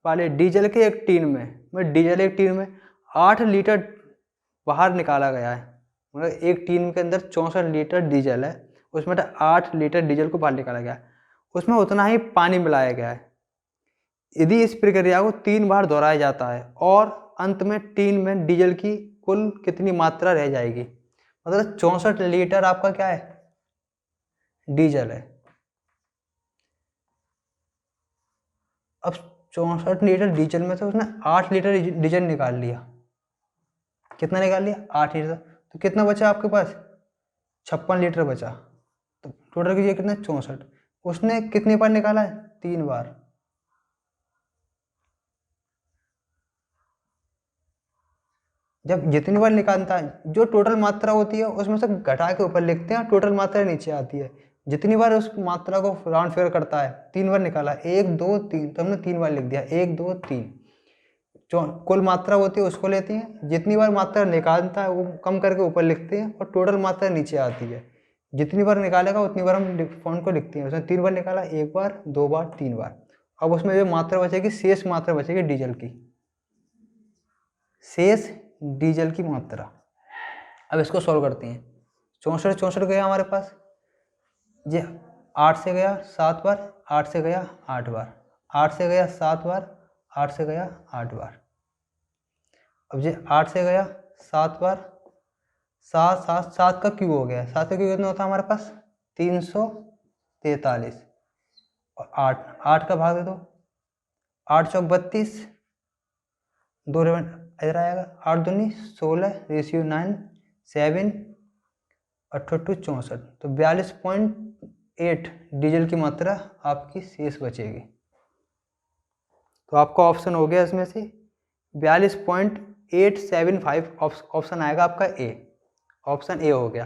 वाले डीजल के एक टीन में डीजल एक टीन में 8 लीटर बाहर निकाला गया है। मतलब एक टीन के अंदर 64 लीटर डीजल है, उसमें 8 लीटर डीजल को बाहर निकाला गया है, उसमें उतना ही पानी मिलाया गया है। यदि इस प्रक्रिया को 3 बार दोहराया जाता है और अंत में टीन में डीजल की कुल कितनी मात्रा रह जाएगी। मतलब 64 लीटर आपका क्या है, डीजल है। अब 64 लीटर डीजल में से उसने 8 लीटर डीजल निकाल लिया। कितना निकाल लिया, 8 लीटर, तो कितना बचा आपके पास, 56 लीटर बचा। तो टोटल कीजिए कितना, 64। उसने कितनी बार निकाला है, 3 बार। जब जितनी बार निकालता है जो टोटल मात्रा होती है उसमें से घटा के ऊपर लिखते हैं, टोटल मात्रा नीचे आती है। जितनी बार उस मात्रा को राउंड फिगर करता है, 3 बार निकाला, 1 2 3, तो हमने 3 बार लिख दिया, 1 2 3। जो कुल मात्रा होती है उसको लेती हैं, जितनी बार मात्रा निकालता है वो कम करके ऊपर लिखते हैं, और टोटल मात्रा नीचे आती है। जितनी बार निकालेगा उतनी बार हम फॉन्ट को लिखते हैं। उसने 3 बार निकाला, 1 बार 2 बार 3 बार। अब उसमें जो मात्रा बचेगी, शेष मात्रा बचेगी डीजल की, शेष डीजल की मात्रा। अब इसको सॉल्व करते हैं। 64 गया हमारे पास, ये 8 से गया 7 बार, 8 से गया 8 बार, 8 से गया 7 बार, 8 से गया 8 बार। अब ये 8 से गया 7 बार, 7 का क्यूब हो गया, 7 का क्यूब कितना होता है हमारे पास, 343। और 8 का भाग दे दो, 8 चौक 32, 2 इधर आएगा, 8 दूनी 16, रेशियो 9, 7 8 64, तो 42.8 डीजल की मात्रा आपकी शेष बचेगी। तो आपका ऑप्शन हो गया इसमें से 42.875, ऑप्शन आएगा आपका ए, ऑप्शन ए हो गया।